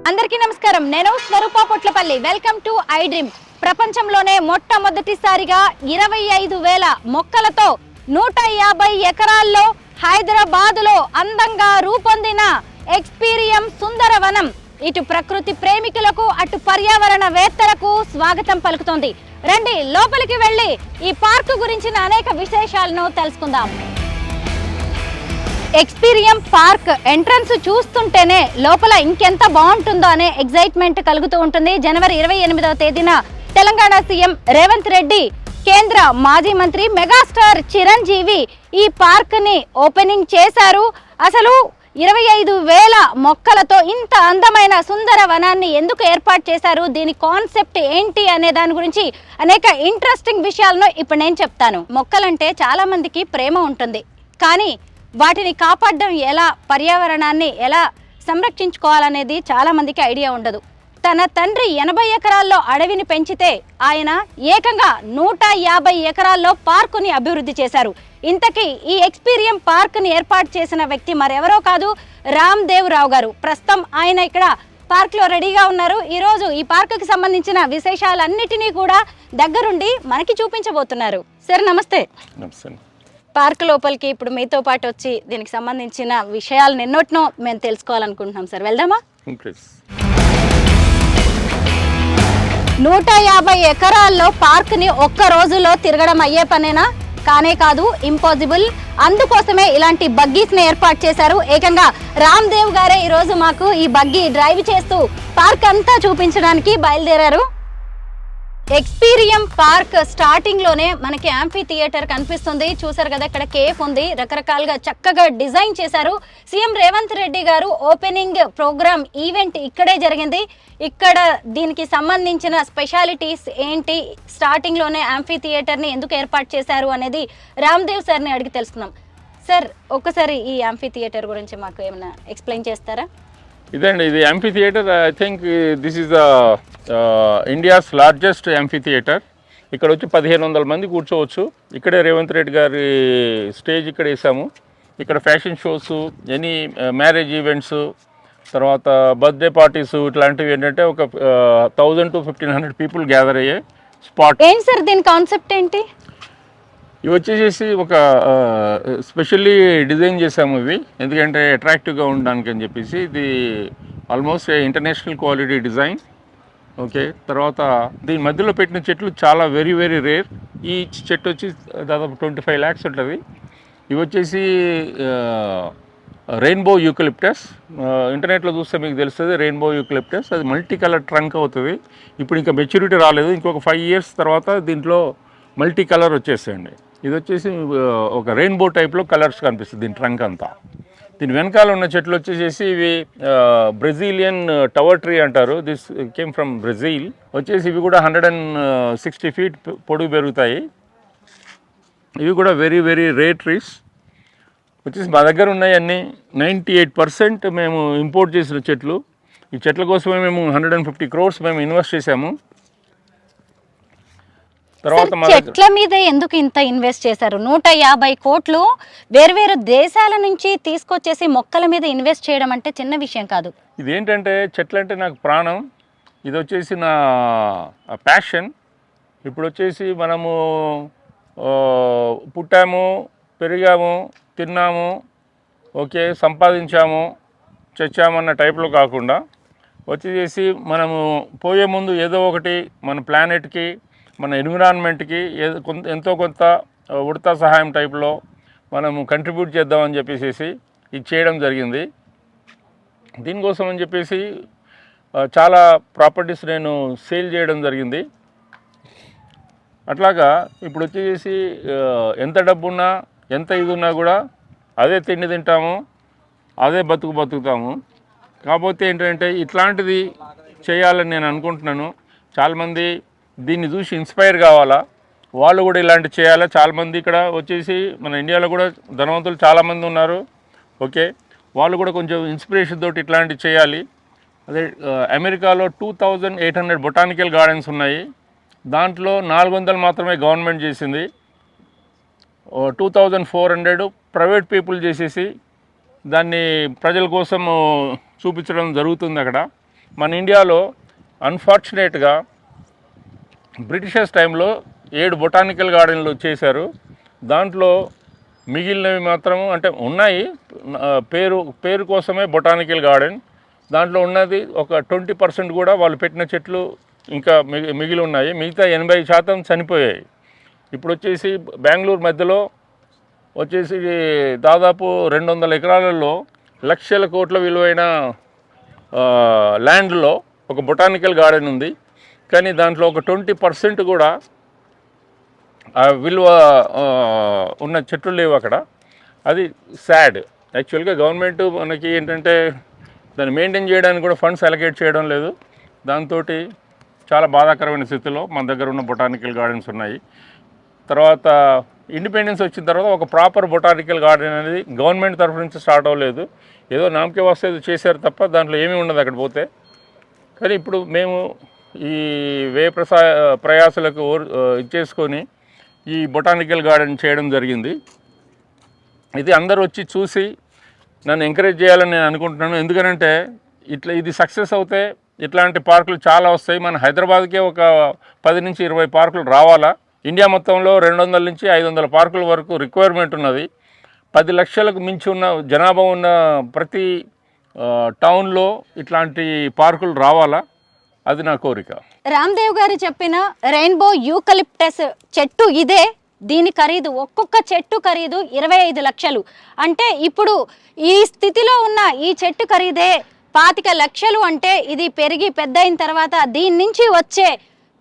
అందరికీ నమస్కారం. నేను Swarupa Potlapalli. Welcome to I dream. ప్రపంచంలోనే మొట్టమొదటిసారిగా 25,000 మొక్కలతో 150 ఎకరాల్లో హైదరాబాదులో అందంగా రూపొందిన ఎక్స్పీరియం సుందరవనం ఇటు ప్రకృతి ప్రేమికులకు అటు పర్యావరణ వేత్తలకు స్వాగతం పలుకుతోంది. రండి లోపలికి వెళ్ళి ఈ పార్కు గురించిన అనేక విశేషాలను తెలుసుకుందాం. ఎక్స్పీరియం పార్క్ ఎంట్రన్స్ చూస్తుంటేనే లోపల ఇంకెంత బాగుంటుందో అనే ఎగ్జైట్మెంట్ కలుగుతూ ఉంటుంది. జనవరి 28వ తేదీన తెలంగాణ సీఎం రేవంత్ రెడ్డి, కేంద్ర మాజీ మంత్రి మెగాస్టార్ చిరంజీవి ఈ పార్క్ ని ఓపెనింగ్ చేశారు. అసలు 25,000 మొక్కలతో ఇంత అందమైన సుందర వనాన్ని ఎందుకు ఏర్పాటు చేశారు, దీని కాన్సెప్ట్ ఏంటి అనే దాని గురించి అనేక ఇంట్రెస్టింగ్ విషయాలను ఇప్పుడు నేను చెప్తాను. మొక్కలంటే చాలా మందికి ప్రేమ ఉంటుంది, కానీ వాటిని కాపాడడం ఎలా, పర్యావరణాన్ని ఎలా సంరక్షించుకోవాలనేది చాలా మందికి ఐడియా ఉండదు. తన తండ్రి 80 ఎకరాల్లో అడవిని పెంచితే ఆయన ఏకంగా 150 ఎకరాల్లో పార్కుని అభివృద్ధి చేశారు. ఇంతకీ ఈ ఎక్స్పీరియం పార్క్ని ఏర్పాటు చేసిన వ్యక్తి మరెవరో కాదు, రామ్దేవ్ రావు గారు. ప్రస్తుతం ఆయన ఇక్కడ పార్క్లో రెడీగా ఉన్నారు. ఈరోజు ఈ పార్కుకి సంబంధించిన విశేషాలన్నిటినీ కూడా దగ్గరుండి మనకి చూపించబోతున్నారు. సార్ నమస్తే. నమస్తే. పార్క్ లోపలికి ఇప్పుడు మీతో పాటు వచ్చి దీనికి సంబంధించిన విషయాలు ఎన్నోటినో మేము తెలుసుకోవాలనుకుంటున్నాం సార్. వెళ్దామా? 150 ఎకరాల్లో పార్క్ని ఒక్క రోజులో తిరగడం అయ్యే పనేనా? కానే కాదు, ఇంపాసిబుల్. అందుకోసమే ఇలాంటి బగ్గీస్ని ఏర్పాటు చేశారు. ఏకంగా రామ్దేవ్ గారే ఈరోజు మాకు ఈ బగ్గీ డ్రైవ్ చేస్తూ పార్క్ అంతా చూపించడానికి బయలుదేరారు. ఎక్స్పీరియం పార్క్ స్టార్టింగ్ లోనే మనకి యాంఫీ థియేటర్ కనిపిస్తుంది. చూసారు కదా, ఇక్కడ కేఫ్ ఉంది, రకరకాలుగా చక్కగా డిజైన్ చేశారు. సీఎం రేవంత్ రెడ్డి గారు ఓపెనింగ్ ప్రోగ్రామ్ ఈవెంట్ ఇక్కడే జరిగింది. ఇక్కడ దీనికి సంబంధించిన స్పెషాలిటీస్ ఏంటి, స్టార్టింగ్ లోనే యాంఫీ థియేటర్ ని ఎందుకు ఏర్పాటు చేశారు అనేది రామ్దేవ్ సార్ ని అడిగి తెలుసుకుందాం. సార్, ఒక్కసారి ఈ యాంఫీ థియేటర్ గురించి మాకు ఏమైనా ఎక్స్ప్లెయిన్ చేస్తారా? ఇదండి, ఇది amphi theatre. I think this is India's largest amphi theatre. ఇక్కడ వచ్చి 1,500 మంది కూర్చోవచ్చు. ఇక్కడే రేవంత్ రెడ్డి గారి స్టేజ్ ఇక్కడ వేసాము. ఇక్కడ fashion shows, any marriage events, తర్వాత బర్త్డే పార్టీస్, ఇట్లాంటివి ఏంటంటే ఒక 1000 to 1,500 పీపుల్ గ్యాదర్ అయ్యే స్పాట్. ఏంటి సార్ దీని కాన్సెప్ట్ ఏంటి? ఇవి వచ్చేసి ఒక స్పెషల్లీ డిజైన్ చేసాము ఇవి, ఎందుకంటే అట్రాక్టివ్గా ఉండడానికి అని చెప్పేసి. ఇది almost international quality design. Okay, తర్వాత దీని మధ్యలో పెట్టిన చెట్లు చాలా వెరీ వెరీ రేర్. ఈ చెట్టు వచ్చి దాదాపు 25 lakhs ఉంటుంది. ఇవి వచ్చేసి రెయిన్బో యూకలిప్టస్. ఇంటర్నెట్లో చూస్తే మీకు తెలుస్తుంది రెయిన్బో యూకలిప్టస్. అది మల్టీ కలర్ ట్రంక్ అవుతుంది. ఇప్పుడు ఇంకా మెచ్యూరిటీ రాలేదు, ఇంకొక 5 years తర్వాత దీంట్లో మల్టీ కలర్ వచ్చేసేయండి. ఇది వచ్చేసి ఒక రెయిన్బో టైప్లో కలర్స్ కనిపిస్తుంది దీని ట్రంక్ అంతా. దీని వెనకాల ఉన్న చెట్లు వచ్చేసి ఇవి బ్రెజిలియన్ టవర్ ట్రీ అంటారు. This came from Brazil. వచ్చేసి ఇవి కూడా 160 feet పొడుగు పెరుగుతాయి. ఇవి కూడా వెరీ వెరీ రేర్ ట్రీస్. వచ్చేసి మా దగ్గర ఉన్నాయి అన్నీ 98% మేము ఇంపోర్ట్ చేసిన చెట్లు. ఈ చెట్ల కోసమే మేము 150 crores మేము ఇన్వెస్ట్ చేసాము. చెట్ల మీద ఎందుకు ఇంత ఇన్వెస్ట్ చేశారు? 150 కోట్లు వేరు దేశాల నుంచి తీసుకొచ్చేసి మొక్కల మీద ఇన్వెస్ట్ చేయడం అంటే చిన్న విషయం కాదు. ఇదేంటంటే చెట్లు అంటే నాకు ప్రాణం. ఇది వచ్చేసి నా ప్యాషన్. ఇప్పుడు వచ్చేసి మనము పుట్టాము, పెరిగాము, తిన్నాము, ఓకే, సంపాదించాము, చచ్చామన్న టైప్లో కాకుండా వచ్చేసి మనము పోయే ముందు ఏదో ఒకటి మన ప్లానెట్కి, మన ఎన్విరాన్మెంట్కి ఎంతో కొంత ఉడతా సహాయం టైప్లో మనము కంట్రిబ్యూట్ చేద్దామని చెప్పేసి ఇది చేయడం జరిగింది. దీనికోసం అని చెప్పేసి చాలా ప్రాపర్టీస్ నేను సేల్ చేయడం జరిగింది. అట్లాగా ఇప్పుడు వచ్చేసి ఎంత డబ్బున్నా, ఎంత ఇది ఉన్నా కూడా అదే తిండి తింటాము, అదే బతుకుతాము. కాకపోతే ఏంటంటే ఇట్లాంటిది చేయాలని నేను అనుకుంటున్నాను. చాలామంది దీన్ని చూసి ఇన్స్పైర్ కావాలా, వాళ్ళు కూడా ఇలాంటి చేయాలా. చాలామంది ఇక్కడ వచ్చేసి మన ఇండియాలో కూడా ధనవంతులు చాలామంది ఉన్నారు. ఓకే, వాళ్ళు కూడా కొంచెం ఇన్స్పిరేషన్ తోటి ఇట్లాంటివి చేయాలి. అదే అమెరికాలో 2800 బొటానికల్ గార్డెన్స్ ఉన్నాయి. దాంట్లో 400 మాత్రమే గవర్నమెంట్ చేసింది. 2400 ప్రైవేట్ పీపుల్ చేసేసి దాన్ని ప్రజల కోసం చూపించడం జరుగుతుంది అక్కడ. మన ఇండియాలో అన్ఫార్చునేట్గా బ్రిటిషర్స్ టైంలో 7 బొటానికల్ గార్డెన్లు చేశారు. దాంట్లో మిగిలినవి మాత్రం అంటే ఉన్నాయి, పేరు కోసమే బొటానికల్ గార్డెన్. దాంట్లో ఉన్నది ఒక 20% కూడా వాళ్ళు పెట్టిన చెట్లు ఇంకా మిగిలి ఉన్నాయి. మిగతా 80% చనిపోయాయి. ఇప్పుడు వచ్చేసి బెంగళూరు మధ్యలో వచ్చేసి దాదాపు 200 ఎకరాలలో లక్షల కోట్ల విలువైన ల్యాండ్లో ఒక బొటానికల్ గార్డెన్ ఉంది. కానీ దాంట్లో ఒక 20% కూడా విలువ ఉన్న చెట్లు లేవు అక్కడ. అది సాడ్. యాక్చువల్గా గవర్నమెంట్ మనకి ఏంటంటే దాన్ని మెయింటైన్ చేయడానికి కూడా ఫండ్స్ అలొకేట్ చేయడం లేదు. దాంతో చాలా బాధాకరమైన స్థితిలో మన దగ్గర ఉన్న బొటానికల్ గార్డెన్స్ ఉన్నాయి. తర్వాత ఇండిపెండెన్స్ వచ్చిన తర్వాత ఒక ప్రాపర్ బొటానికల్ గార్డెన్ అనేది గవర్నమెంట్ తరఫు నుంచి స్టార్ట్ అవ్వలేదు. ఏదో నామకే వస్తే చేశారు తప్ప దాంట్లో ఏమీ ఉండదు అక్కడ పోతే. కానీ ఇప్పుడు మేము ఈ ప్రయాసాలకు ఇచ్చేసుకొని ఈ బొటానికల్ గార్డెన్ చేయడం జరిగింది. ఇది అందరూ వచ్చి చూసి నన్ను ఎంకరేజ్ చేయాలని నేను అనుకుంటున్నాను. ఎందుకంటే ఇది సక్సెస్ అవుతే ఇట్లాంటి పార్కులు చాలా వస్తాయి. మన హైదరాబాద్కే ఒక 10 నుంచి 20 పార్కులు రావాలా. ఇండియా మొత్తంలో 200 నుంచి 500 పార్కుల వరకు రిక్వైర్మెంట్ ఉన్నది. 10 లక్షలకు మించి ఉన్న జనాభా ఉన్న ప్రతి టౌన్లో ఇట్లాంటి పార్కులు రావాలా. అది నా కోరిక. రామ్దేవ్ గారు చెప్పిన రెయిన్బో యూకలిప్టస్ చెట్టు ఇదే. దీని ఖరీదు, ఒక్కొక్క చెట్టు ఖరీదు 25 లక్షలు. అంటే ఇప్పుడు ఈ స్థితిలో ఉన్న ఈ చెట్టు ఖరీదే 25 లక్షలు. అంటే ఇది పెరిగి పెద్ద అయిన తర్వాత దీని నుంచి వచ్చే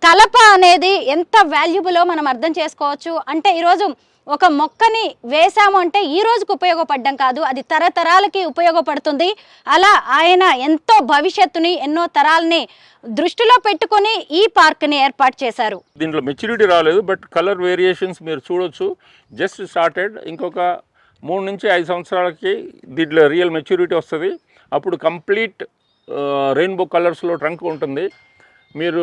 కలప అనేది ఎంత వాల్యుబులో మనం అర్థం చేసుకోవచ్చు. అంటే ఈరోజు ఒక మొక్కని వేసాము అంటే ఈ రోజుకు ఉపయోగపడడం కాదు, అది తరతరాలకి ఉపయోగపడుతుంది. అలా ఆయన ఎంతో భవిష్యత్తుని, ఎన్నో తరాలని దృష్టిలో పెట్టుకొని ఈ పార్క్ని ఏర్పాటు చేశారు. దీంట్లో మెచ్యూరిటీ రాలేదు, బట్ కలర్ వేరియేషన్స్ మీరు చూడొచ్చు. Just started. ఇంకొక 3 నుంచి 5 సంవత్సరాలకి దీంట్లో రియల్ మెచ్యూరిటీ వస్తుంది. అప్పుడు కంప్లీట్ రెయిన్బో కలర్స్లో ట్రంక్ ఉంటుంది. మీరు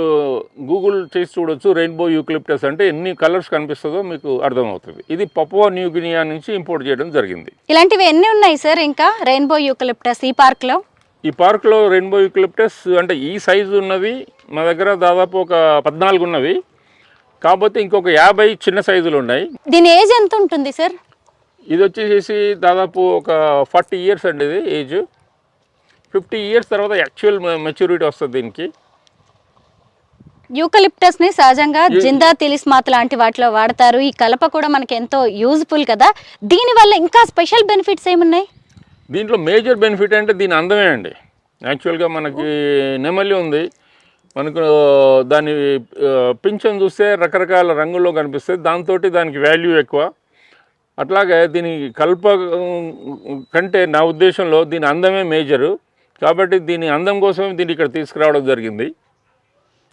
గూగుల్ చేసి చూడొచ్చు. రెయిన్బో యూకలిప్టస్ అంటే ఎన్ని కలర్స్ కనిపిస్తుందో మీకు అర్థమవుతుంది. ఇది పపువా న్యూ గినియా నుంచి ఇంపోర్ట్ చేయడం జరిగింది. ఇలాంటివి ఎన్ని ఉన్నాయి సార్ ఇంకా రెయిన్బో యూకలిప్టస్ ఈ పార్క్లో? ఈ పార్క్లో రెయిన్బో యూకలిప్టస్ అంటే ఈ సైజు ఉన్నవి మా దగ్గర దాదాపు ఒక 14 ఉన్నవి. కాకపోతే ఇంకొక 50 చిన్న సైజులు ఉన్నాయి. దీని ఏజ్ ఎంత ఉంటుంది సార్? ఇది వచ్చేసి దాదాపు ఒక 40 ఇయర్స్ అండి. ఇది ఏజ్ 50 ఇయర్స్ తర్వాత యాక్చువల్ మెచ్యూరిటీ వస్తుంది దీనికి. యూకలిప్టస్ని సహజంగా జిందా తిలిస్మాత్ లాంటి వాటిలో వాడతారు. ఈ కలప కూడా మనకి ఎంతో యూజ్ఫుల్ కదా. దీనివల్ల ఇంకా స్పెషల్ బెనిఫిట్స్ ఏమున్నాయి? దీంట్లో మేజర్ బెనిఫిట్ అంటే దీని అందమే అండి. యాక్చువల్గా మనకి నెమలి ఉంది, మనకు దాని పింఛన్ చూస్తే రకరకాల రంగుల్లో కనిపిస్తుంది. దాంతో దానికి వాల్యూ ఎక్కువ. అట్లాగే దీని కల్ప కంటే నా ఉద్దేశంలో దీని అందమే మేజరు. కాబట్టి దీని అందం కోసమే దీన్ని ఇక్కడ తీసుకురావడం జరిగింది.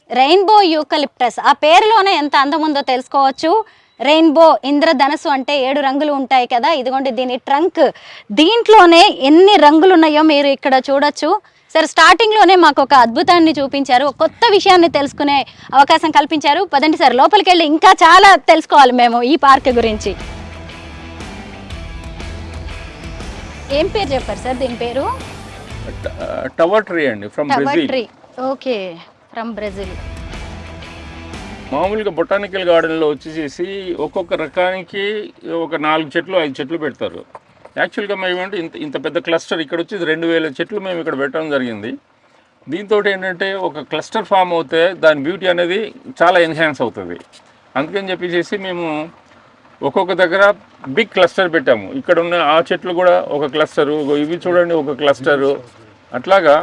రెయిన్బో యూకలిప్టస్ ఆ పేరులోనే ఎంత అందం ఉందో తెలుసుకోవచ్చు. రెయిన్బో ఇంద్రధనస్సు అంటే 7 రంగులు ఉంటాయి కదా. ఇదిగోండి దీని ట్రంక్. దీంట్లోనే ఎన్ని రంగులు ఉన్నాయో మీరు ఇక్కడ చూడొచ్చు. సార్ స్టార్టింగ్లోనే మాకు ఒక అద్భుతాన్ని చూపించారు, కొత్త విషయాన్ని తెలుసుకునే అవకాశం కల్పించారు. పదండి సార్ లోపలికి వెళ్ళి ఇంకా చాలా తెలుసుకోవాలి మేము ఈ పార్క్ గురించి. ఏం పేరు చెప్పారు సార్ దీని పేరు? టవర్ ట్రీ అండి, from Brazil. Okay, from Brazil. మామూలుగా బొటానికల్ గార్డెన్లో వచ్చేసి ఒక్కొక్క రకానికి ఒక 4 చెట్లు 5 చెట్లు పెడతారు. యాక్చువల్గా మేము ఏంటంటే ఇంత పెద్ద క్లస్టర్ ఇక్కడ వచ్చి 2000 చెట్లు మేము ఇక్కడ పెట్టడం జరిగింది. దీంతో ఏంటంటే ఒక క్లస్టర్ ఫామ్ అవుతే దాని బ్యూటీ అనేది చాలా ఎన్హాన్స్ అవుతుంది. అందుకని చెప్పేసి మేము ఒక్కొక్క దగ్గర బిగ్ క్లస్టర్ పెట్టాము. ఇక్కడ ఉన్న ఆ చెట్లు కూడా ఒక క్లస్టరు, ఇవి చూడండి ఒక క్లస్టరు. అట్లాగా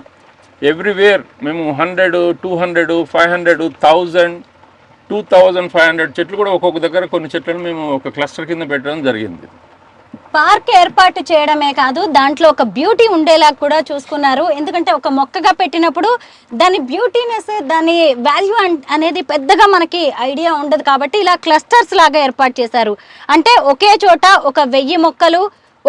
ఎవ్రీవేర్ మేము 100, 200, 500, 1000, 2500 చెట్లు కూడా ఒక్కొక్క దగ్గర కొన్ని చెట్లను మేము ఒక క్లస్టర్ కింద పెట్టడం జరిగింది. పార్క్ ఏర్పాటు చేయడమే కాదు, దాంట్లో ఒక బ్యూటీ ఉండేలా కూడా చూసుకున్నారు. ఎందుకంటే ఒక మొక్కగా పెట్టినప్పుడు దాని బ్యూటీనెస్, దాని వాల్యూ అనేది పెద్దగా మనకి ఐడియా ఉండదు. కాబట్టి ఇలా క్లస్టర్స్ లాగా ఏర్పాటు చేశారు. అంటే ఒకే చోట ఒక 1000 మొక్కలు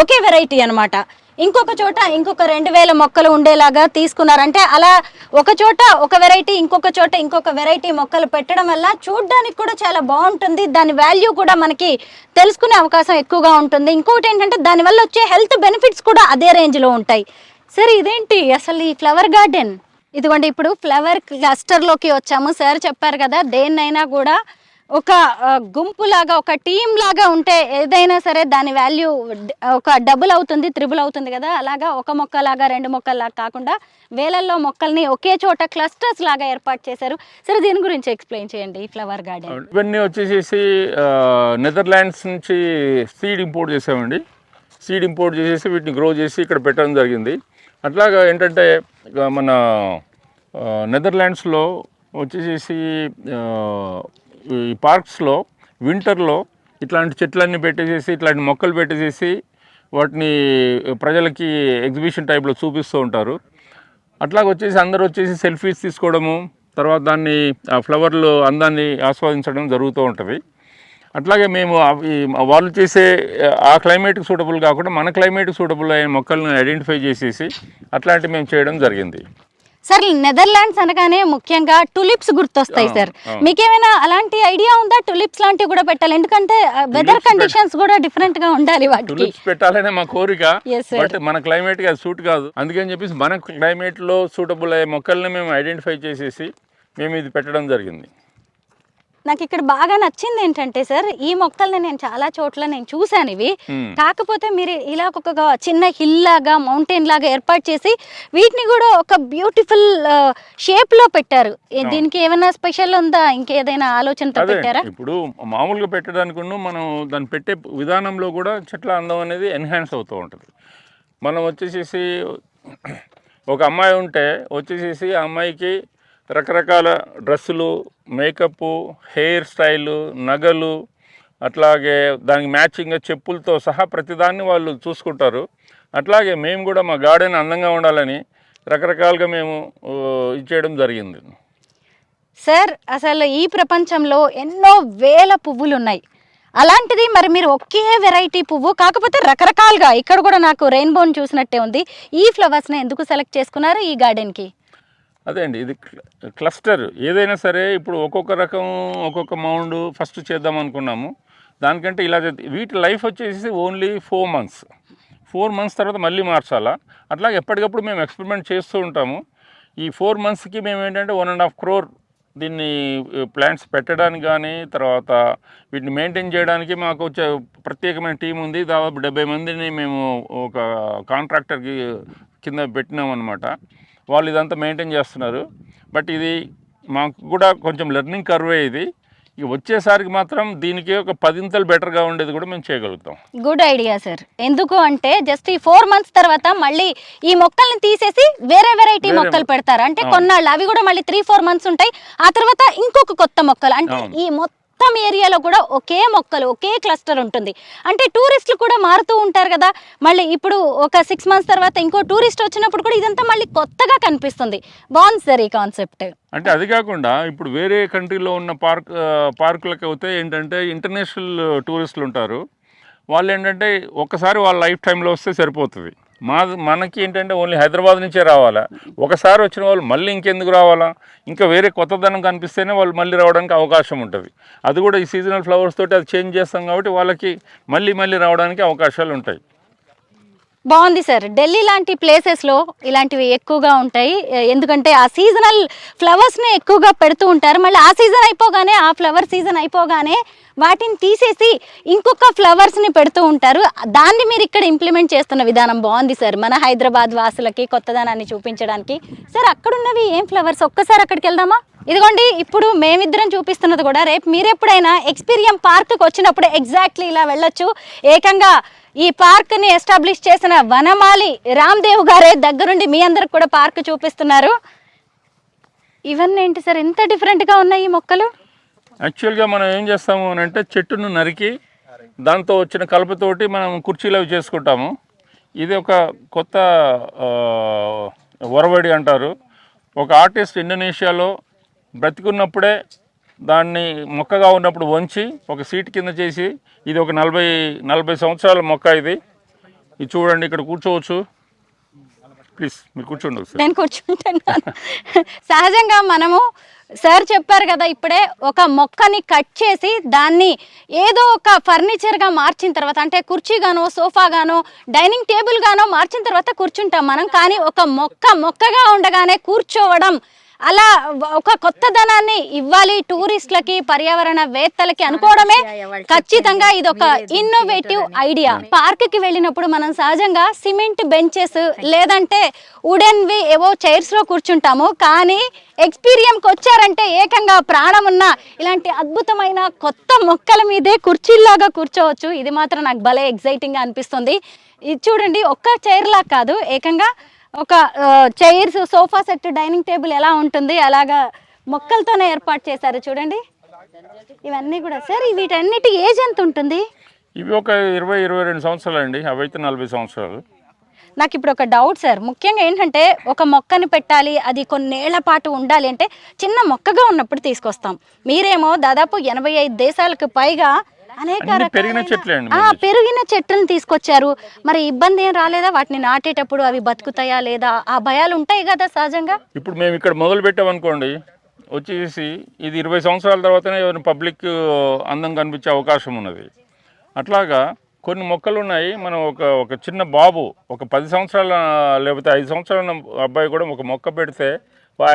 ఒకే వెరైటీ అనమాట. ఇంకొక చోట ఇంకొక 2000 మొక్కలు ఉండేలాగా తీసుకున్నారంటే అలా ఒక చోట ఒక వెరైటీ, ఇంకొక చోట ఇంకొక వెరైటీ మొక్కలు పెట్టడం వల్ల చూడడానికి కూడా చాలా బాగుంటుంది. దాని వాల్యూ కూడా మనకి తెలుసుకునే అవకాశం ఎక్కువగా ఉంటుంది. ఇంకొకటి ఏంటంటే దానివల్ల వచ్చే హెల్త్ బెనిఫిట్స్ కూడా అదే రేంజ్లో ఉంటాయి. సరే, ఇదేంటి అసలు ఈ ఫ్లవర్ గార్డెన్? ఇదిగోండి ఇప్పుడు ఫ్లవర్ క్లస్టర్లోకి వచ్చాము. సార్ చెప్పారు కదా, దేన్నైనా కూడా ఒక గుంపులాగా, ఒక టీం లాగా ఉంటే ఏదైనా సరే దాని వాల్యూ ఒక డబుల్ అవుతుంది, త్రిబుల్ అవుతుంది కదా. అలాగా ఒక మొక్కలాగా రెండు మొక్కల్లాగా కాకుండా వేలల్లో మొక్కల్ని ఒకే చోట క్లస్టర్స్ లాగా ఏర్పాటు చేశారు. సరే దీని గురించి ఎక్స్ప్లెయిన్ చేయండి ఈ ఫ్లవర్ గార్డెన్. ఇవన్నీ వచ్చేసేసి నెదర్లాండ్స్ నుంచి సీడ్ ఇంపోర్ట్ చేసామండి. సీడ్ ఇంపోర్ట్ చేసేసి వీటిని గ్రో చేసి ఇక్కడ పెట్టడం జరిగింది. అట్లాగా ఏంటంటే మన నెదర్లాండ్స్లో వచ్చేసేసి ఈ పార్క్స్లో వింటర్లో ఇట్లాంటి చెట్లన్నీ పెట్టేసేసి, ఇట్లాంటి మొక్కలు పెట్టేసేసి వాటిని ప్రజలకి ఎగ్జిబిషన్ టైప్లో చూపిస్తూ ఉంటారు. అట్లాగ వచ్చేసి అందరూ వచ్చేసి సెల్ఫీస్ తీసుకోవడము, తర్వాత దాన్ని ఆ ఫ్లవర్లు అందాన్ని ఆస్వాదించడం జరుగుతూ ఉంటుంది. అట్లాగే మేము వాళ్ళు చేసే ఆ క్లైమేట్కి సూటబుల్ కాకుండా మన క్లైమేట్కి సూటబుల్ అయిన మొక్కలను ఐడెంటిఫై చేసేసి అట్లాంటివి మేము చేయడం జరిగింది. సార్ నెదర్లాండ్స్ అనగానే ముఖ్యంగా టులిప్స్ గుర్తొస్తాయి సార్. మీకేమైనా అలాంటి ఐడియా ఉందా? టులిప్స్ లాంటివి కూడా పెట్టాలి, ఎందుకంటే వెదర్ కండిషన్స్ కూడా డిఫరెంట్ గా ఉండాలి వాటికి. టులిప్స్ పెట్టాలనే మా కోరిక, బట్ మన క్లైమేట్ కి అది సూట్ కాదు. అందుకని చెప్పేసి మన క్లైమేట్ లో సూటబుల్ అయ్యే మొక్కల్ని మేము ఐడెంటిఫై చేసేసి మేము ఇది పెట్టడం జరిగింది. నాకు ఇక్కడ బాగా నచ్చింది ఏంటంటే సార్, ఈ మొక్కల్ని నేను చాలా చోట్ల నేను చూశాను ఇవి. కాకపోతే మీరు ఇలా ఒక చిన్న హిల్ లాగా, మౌంటైన్ లాగా ఏర్పాటు చేసి వీటిని కూడా ఒక బ్యూటిఫుల్ షేప్ లో పెట్టారు. దీనికి ఏమైనా స్పెషల్ ఉందా? ఇంకేదైనా ఆలోచనతో పెట్టారా? ఇప్పుడు మామూలుగా పెట్టడానికి మనం దాన్ని పెట్టే విధానంలో కూడా చెట్ల అందం అనేది ఎన్హాన్స్ అవుతూ ఉంటుంది. మనం వచ్చేసేసి ఒక అమ్మాయి ఉంటే వచ్చేసేసి ఆ అమ్మాయికి రకరకాల డ్రెస్సులు, మేకప్, హెయిర్ స్టైలు, నగలు, అట్లాగే దానికి మ్యాచింగ్గా చెప్పులతో సహా ప్రతిదాన్ని వాళ్ళు చూసుకుంటారు. అట్లాగే మేము కూడా మా గార్డెన్ అందంగా ఉండాలని రకరకాలుగా మేము ఇచ్చేయడం జరిగింది. సార్ అసలు ఈ ప్రపంచంలో ఎన్నో వేల పువ్వులు ఉన్నాయి. అలాంటిది మరి మీరు ఒకే వెరైటీ పువ్వు కాకపోతే రకరకాలుగా, ఇక్కడ కూడా నాకు రెయిన్బోని చూసినట్టే ఉంది. ఈ ఫ్లవర్స్ని ఎందుకు సెలెక్ట్ చేసుకున్నారు ఈ గార్డెన్కి? అదే అండి, ఇది క్లస్టర్. ఏదైనా సరే ఇప్పుడు ఒక్కొక్క రకం ఒక్కొక్క మౌండ్ ఫస్ట్ చేద్దాం అనుకున్నాము. దానికంటే ఇలా వీటి లైఫ్ వచ్చేసి ఓన్లీ 4 months. 4 months తర్వాత మళ్ళీ మార్చాలా. అట్లాగే ఎప్పటికప్పుడు మేము ఎక్స్పెరిమెంట్ చేస్తూ ఉంటాము. ఈ 4 monthsకి మేము ఏంటంటే 1.5 crore దీన్ని ప్లాంట్స్ పెట్టడానికి కానీ, తర్వాత వీటిని మెయింటైన్ చేయడానికి మాకు వచ్చే ప్రత్యేకమైన టీం ఉంది. దాదాపు 70 మందిని మేము ఒక కాంట్రాక్టర్కి కింద పెట్టినాం అనమాట. వాళ్ళు ఇదంతా మెయింటైన్ చేస్తున్నారు. బట్ ఇది మాకు కూడా కొంచెం లెర్నింగ్ కర్వే. ఇది ఇక వచ్చేసరికి మాత్రం దీనికి ఒక 10 బెటర్గా ఉండేది కూడా మేము చేయగలుగుతాం. Good idea sir. ఎందుకు అంటే జస్ట్ ఈ 4 months తర్వాత మళ్ళీ ఈ మొక్కల్ని తీసేసి వేరే వెరైటీ మొక్కలు పెడతారు. అంటే కొన్నాళ్ళు అవి కూడా మళ్ళీ 3-4 months ఉంటాయి. ఆ తర్వాత ఇంకొక కొత్త మొక్కలు, అంటే ఈ మొత్తం ఏరియాలో కూడా ఒకే మొక్కలు, ఒకే క్లస్టర్ ఉంటుంది. అంటే టూరిస్టులు కూడా మారుతూ ఉంటారు కదా. మళ్ళీ ఇప్పుడు ఒక 6 months తర్వాత ఇంకో టూరిస్ట్ వచ్చినప్పుడు కూడా ఇదంతా మళ్ళీ కొత్తగా కనిపిస్తుంది. బాగుంది సార్ ఈ కాన్సెప్ట్. అంటే అది కాకుండా ఇప్పుడు వేరే కంట్రీలో ఉన్న పార్కులకు అయితే ఏంటంటే ఇంటర్నేషనల్ టూరిస్టులు ఉంటారు. వాళ్ళు ఏంటంటే ఒక్కసారి వాళ్ళ లైఫ్ టైంలో వస్తే సరిపోతుంది. మనకి ఏంటంటే ఓన్లీ హైదరాబాద్ నుంచే రావాలా. ఒకసారి వచ్చిన వాళ్ళు మళ్ళీ ఇంకెందుకు రావాలా, ఇంకా వేరే కొత్తదనం కనిపిస్తేనే వాళ్ళు మళ్ళీ రావడానికి అవకాశం ఉంటుంది. అది కూడా ఈ సీజనల్ ఫ్లవర్స్ తోటి అది చేంజ్ చేస్తాం కాబట్టి వాళ్ళకి మళ్ళీ రావడానికి అవకాశాలు ఉంటాయి. బాగుంది సార్. ఢిల్లీ లాంటి ప్లేసెస్లో ఇలాంటివి ఎక్కువగా ఉంటాయి, ఎందుకంటే ఆ సీజనల్ ఫ్లవర్స్ని ఎక్కువగా పెడుతూ ఉంటారు. మళ్ళీ ఆ సీజన్ అయిపోగానే, ఆ ఫ్లవర్ సీజన్ అయిపోగానే వాటిని తీసేసి ఇంకొక ఫ్లవర్స్ని పెడుతూ ఉంటారు. దాన్ని మీరు ఇక్కడ ఇంప్లిమెంట్ చేస్తున్న విధానం బాగుంది సార్, మన హైదరాబాద్ వాసులకి కొత్తదనాన్ని చూపించడానికి. సార్ అక్కడున్నవి ఏం ఫ్లవర్స్, ఒక్కసారి అక్కడికి వెళ్దామా? ఇదిగోండి ఇప్పుడు మేమిద్దరం చూపిస్తున్నది కూడా. రేపు మీరు ఎప్పుడైనా ఎక్స్పీరియం పార్క్కి వచ్చినప్పుడు ఎగ్జాక్ట్లీ ఇలా వెళ్ళొచ్చు. ఏకంగా ఈ పార్క్ని ఎస్టాబ్లిష్ చేసిన వనమాలి రామ్దేవ్ గారే దగ్గరుండి మీ అందరికి కూడా పార్క్ చూపిస్తున్నారు. ఇవన్నీ ఏంటి సార్ ఎంత డిఫరెంట్గా ఉన్నాయి ఈ మొక్కలు? యాక్చువల్గా మనం ఏం చేస్తాము అని అంటే చెట్టును నరికి దాంతో వచ్చిన కలపతోటి మనం కుర్చీలు అవి చేసుకుంటాము. ఇది ఒక కొత్త ఒరవడి అంటారు. ఒక ఆర్టిస్ట్ ఇండోనేషియాలో బ్రతికున్నప్పుడే దాన్ని మొక్కగా ఉన్నప్పుడు వంచి ఒక సీట్ కింద చేసి, ఇది ఒక 40 సంవత్సరాల మొక్క. ఇది చూడండి, ఇక్కడ కూర్చోవచ్చు. ప్లీజ్ మీరు కూర్చోండి ఒకసారి. నేను కూర్చుంటున్నాను. సహజంగా మనము సార్ చెప్పారు కదా ఇప్పుడే, ఒక మొక్కని కట్ చేసి దాన్ని ఏదో ఒక ఫర్నిచర్గా మార్చిన తర్వాత, అంటే కుర్చీగానో సోఫాగానో డైనింగ్ టేబుల్ గానో మార్చిన తర్వాత కూర్చుంటాం మనం. కానీ ఒక మొక్కగా ఉండగానే కూర్చోవడం, అలా ఒక కొత్తదనాన్ని ఇవ్వాలి టూరిస్టులకి, పర్యావరణ వేత్తలకి అనుకోవడమే ఖచ్చితంగా ఇది ఒక ఇన్నోవేటివ్ ఐడియా. పార్క్ కి వెళ్ళినప్పుడు మనం సహజంగా సిమెంట్ బెంచెస్ లేదంటే వుడెన్వి ఏవో చైర్స్ లో కూర్చుంటాము. కానీ ఎక్స్పీరియన్స్కి వచ్చారంటే ఏకంగా ప్రాణం ఉన్న ఇలాంటి అద్భుతమైన కొత్త మొక్కల మీదే కుర్చీల్లాగా కూర్చోవచ్చు. ఇది మాత్రం నాకు భలే ఎగ్జైటింగ్ గా అనిపిస్తుంది. ఇది చూడండి, ఒక్క చైర్ లా కాదు, ఏకంగా ఒక chairs, sofa set, dining table ఎలా ఉంటుంది అలాగా మొక్కలతోనే ఏర్పాటు చేశారు చూడండి. ఇవన్నీ కూడా సార్, వీటన్నిటి ఏజ్ ఎంత ఉంటుంది? ఇవి ఒక 20-22 సంవత్సరాలు అండి, అవైతే 40 సంవత్సరాలు. నాకు ఇప్పుడు ఒక డౌట్ సార్, ముఖ్యంగా ఏంటంటే ఒక మొక్కని పెట్టాలి, అది కొన్నేళ్ల పాటు ఉండాలి అంటే చిన్న మొక్కగా ఉన్నప్పుడు తీసుకొస్తాం. మీరేమో దాదాపు 85 దేశాలకు పైగా అనేక పెరిగిన చెట్లే అండి. పెరిగిన చెట్లను తీసుకొచ్చారు. మరి ఇబ్బంది ఏం రాలేదా? వాటిని నాటేటప్పుడు అవి బతుకుతాయా లేదా, ఆ భయాలు ఉంటాయి కదా సహజంగా. ఇప్పుడు మేము ఇక్కడ మొదలు పెట్టామనుకోండి, వచ్చేసి ఇది 20 సంవత్సరాల తర్వాతనే ఎవరిని పబ్లిక్ అందం కనిపించే అవకాశం ఉన్నది. అట్లాగా కొన్ని మొక్కలు ఉన్నాయి. మనం ఒక చిన్న బాబు, ఒక 10 సంవత్సరాల లేకపోతే 5 సంవత్సరాల అబ్బాయి కూడా ఒక మొక్క పెడితే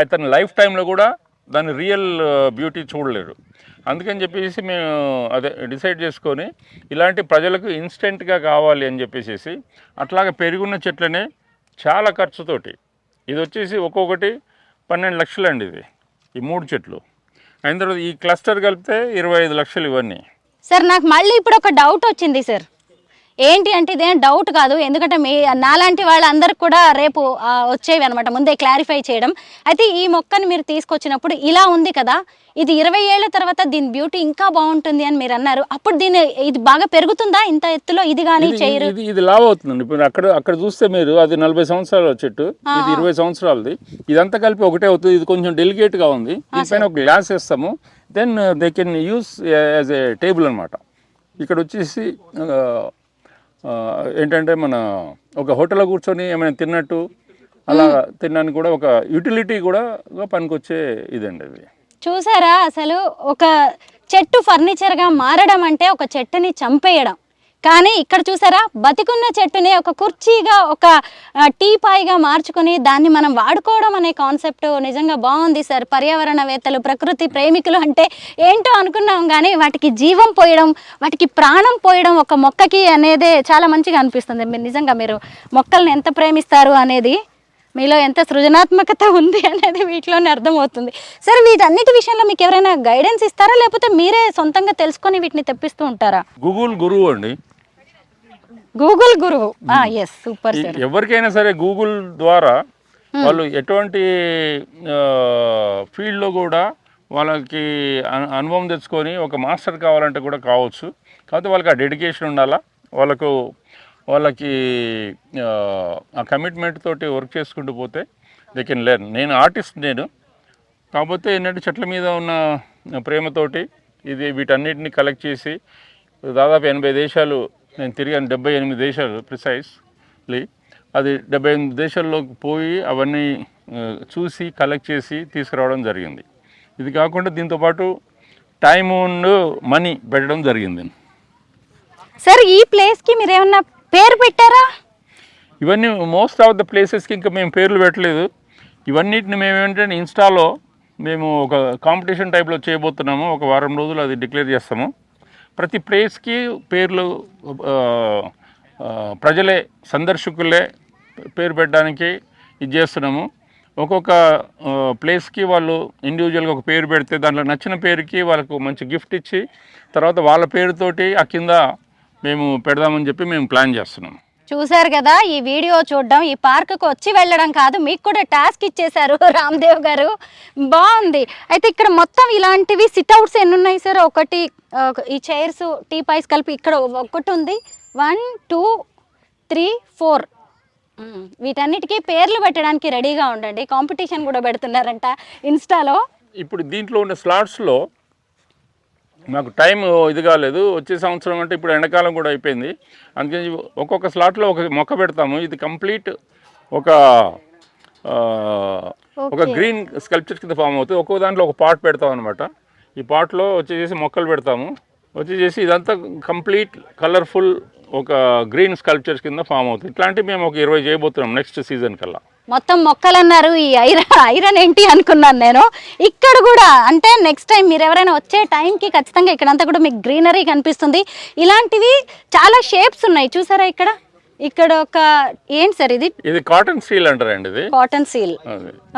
అతని లైఫ్ టైంలో కూడా దాని రియల్ బ్యూటీ చూడలేరు. అందుకని చెప్పేసి మేము అదే డిసైడ్ చేసుకొని ఇలాంటి ప్రజలకు ఇన్స్టెంట్గా కావాలి అని చెప్పేసి అట్లాగే పెరుగున్న చెట్లనే చాలా ఖర్చుతోటి, ఇది వచ్చేసి ఒక్కొక్కటి 12 లక్షలు అండి. ఇది ఈ 3 చెట్లు అయిన తర్వాత ఈ క్లస్టర్ కలిపితే 25 లక్షలు ఇవన్నీ. సార్ నాకు మళ్ళీ ఇప్పుడు ఒక డౌట్ వచ్చింది సార్. ఏంటి అంటే ఇదేం డౌట్ కాదు, ఎందుకంటే నాలాంటి వాళ్ళందరికి కూడా రేపు వచ్చేవి అనమాట, ముందే క్లారిఫై చేయడం. అయితే ఈ మొక్కని మీరు తీసుకొచ్చినప్పుడు ఇలా ఉంది కదా, ఇది 20 ఏళ్ల తర్వాత దీని బ్యూటీ ఇంకా బాగుంటుంది అని మీరు అన్నారు. అప్పుడు ఇది బాగా పెరుగుతుందా ఇంత ఎత్తులో? ఇది కానీ చేయరు, ఇది లావ్ అవుతుందండి. ఇప్పుడు అక్కడ చూస్తే మీరు అది 40 సంవత్సరాల చెట్టు, ఇది 20 సంవత్సరాలది. ఇదంతా కలిపి ఒకటే అవుతుంది. ఇది కొంచెం డెలికేట్గా ఉంది. దీనిపైన ఒక గ్లాస్ వేస్తాము, then they can use as a table అనమాట. ఇక్కడ వచ్చేసి ఏంటంటే మన ఒక హోటల్లో కూర్చొని ఏమైనా తిన్నట్టు అలా తినడానికి కూడా ఒక యూటిలిటీ కూడా పనికొచ్చే ఇదండి అది. చూసారా, అసలు ఒక చెట్టు ఫర్నిచర్గా మారడం అంటే ఒక చెట్టుని చంపేయడం. కానీ ఇక్కడ చూసారా, బతికున్న చెట్టుని ఒక కుర్చీగా, ఒక టీపాయిగా మార్చుకొని దాన్ని మనం వాడుకోవడం అనే కాన్సెప్ట్ నిజంగా బాగుంది సార్. పర్యావరణవేత్తలు, ప్రకృతి ప్రేమికులు అంటే ఏంటో అనుకున్నాం, కానీ వాటికి జీవం పోయడం, వాటికి ప్రాణం పోయడం ఒక మొక్కకి అనేదే చాలా మంచిగా అనిపిస్తుంది. నిజంగా మీరు మొక్కల్ని ఎంత ప్రేమిస్తారు అనేది, మీలో ఎంత సృజనాత్మకత ఉంది అనేది వీటిలోనే అర్థమవుతుంది. సరే, వీటన్నిటి విషయంలో మీకు ఎవరైనా గైడెన్స్ ఇస్తారా, లేకపోతే మీరే సొంతంగా తెలుసుకొని వీటిని తెప్పిస్తూ ఉంటారా? గూగుల్ గురువు అండి. గూగుల్ గురువు, ఎస్, సూపర్ సార్. ఎవరికైనా సరే గూగుల్ ద్వారా వాళ్ళు ఎటువంటి ఫీల్డ్లో కూడా వాళ్ళకి అనుభవం తెచ్చుకొని ఒక మాస్టర్ కావాలంటే కూడా కావచ్చు. కాకపోతే వాళ్ళకి ఆ డెడికేషన్ ఉండాలా, వాళ్ళకి ఆ కమిట్మెంట్ తోటి వర్క్ చేసుకుంటూ పోతే దే కెన్ లెర్న్. నేను ఆర్టిస్ట్, కాకపోతే ఏంటంటే చెట్ల మీద ఉన్న ప్రేమతోటి వీటన్నిటిని కలెక్ట్ చేసి దాదాపు 80 దేశాలు నేను తిరిగాను, 78 దేశాలు ప్రిసైజ్లీ. అది 78 దేశాల్లోకి పోయి అవన్నీ చూసి కలెక్ట్ చేసి తీసుకురావడం జరిగింది. ఇది కాకుండా దీంతోపాటు టైం అండ్ మనీ పెట్టడం జరిగింది. సార్, ఈ ప్లేస్కి మీరు ఏమన్నా పేరు పెట్టారా? ఇవన్నీ మోస్ట్ ఆఫ్ ద ప్లేసెస్కి ఇంకా మేము పేర్లు పెట్టలేదు. ఇవన్నిటిని మేము ఏంటంటే ఇన్స్టాలో మేము ఒక కాంపిటీషన్ టైప్లో చేయబోతున్నాము. ఒక వారం రోజులు అది డిక్లేర్ చేస్తాము. ప్రతి ప్లేస్కి పేర్లు ప్రజలే, సందర్శకులే పేరు పెట్టడానికి ఇది చేస్తున్నాము. ఒక్కొక్క ప్లేస్కి వాళ్ళు ఇండివిజువల్గా ఒక పేరు పెడితే దాంట్లో నచ్చిన పేరుకి వాళ్ళకు మంచి గిఫ్ట్ ఇచ్చి తర్వాత వాళ్ళ పేరుతోటి ఆ కింద మేము పెడదామని చెప్పి మేము ప్లాన్ చేస్తున్నాం. చూశారు కదా, ఈ వీడియో చూడడం, ఈ పార్కుకు వచ్చి వెళ్ళడం కాదు, మీకు కూడా టాస్క్ ఇచ్చేశారు రామ్దేవ్ గారు. బాగుంది. అయితే ఇక్కడ మొత్తం ఇలాంటివి సిట్అవుట్స్ ఎన్ని ఉన్నాయి సార్? ఒకటి, ఈ చైర్స్, టీ పాయ్స్ కలిపి ఇక్కడ ఒకటి ఉంది. 1 2 3 4. వీటన్నిటికీ పేర్లు పెట్టడానికి రెడీగా ఉండండి. కాంపిటీషన్ కూడా పెడుతున్నారంట ఇన్స్టాలో. ఇప్పుడు దీంట్లో ఉన్న స్లాట్స్లో మాకు టైం ఇది కాలేదు. వచ్చే సంవత్సరం అంటే ఇప్పుడు ఎండాకాలం కూడా అయిపోయింది. అందుకని ఒక్కొక్క స్లాట్లో ఒక మొక్క పెడతాము. ఇది కంప్లీట్ ఒక గ్రీన్ స్కల్ప్చర్ కింద ఫామ్ అవుతుంది. ఒక్కో దాంట్లో ఒక పాట్ పెడతాం అనమాట. ఈ పాట్లో వచ్చేసి మొక్కలు పెడతాము. వచ్చేసి ఇదంతా కంప్లీట్ కలర్ఫుల్ ఒక గ్రీన్ స్కల్ప్చర్స్ కింద ఫామ్ అవుతుంది. ఇట్లాంటివి మేము ఒక 20 చేయబోతున్నాం నెక్స్ట్ సీజన్ కల్లా. మొత్తం మొక్కలు అన్నారు, ఈ ఐరన్ ఏంటి అనుకున్నాను నేను. ఇక్కడ కూడా అంటే నెక్స్ట్ టైం మీరు ఎవరైనా వచ్చే టైంకి ఖచ్చితంగా ఇక్కడంతా కూడా మీకు గ్రీనరీ కనిపిస్తుంది. ఇలాంటివి చాలా షేప్స్ ఉన్నాయి చూసారా ఇక్కడ. ఇక్కడ ఒక ఏంటి సార్ ఇది కాటన్ సీల్ అంటారండి. ఇది కాటన్ సీల్.